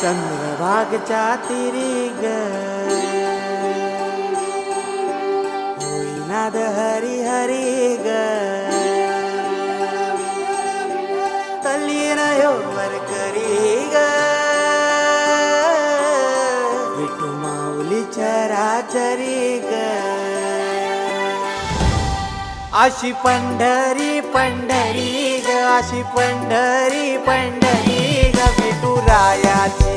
चंद्रभागच्या तिरी ग होईनाद हरी हरी ग तल्लीन वर करी ग विठू माऊली चराचरी ग अशी पंढरी पंढरी ग अशी पंढरी पंढरी ग विठू रायाची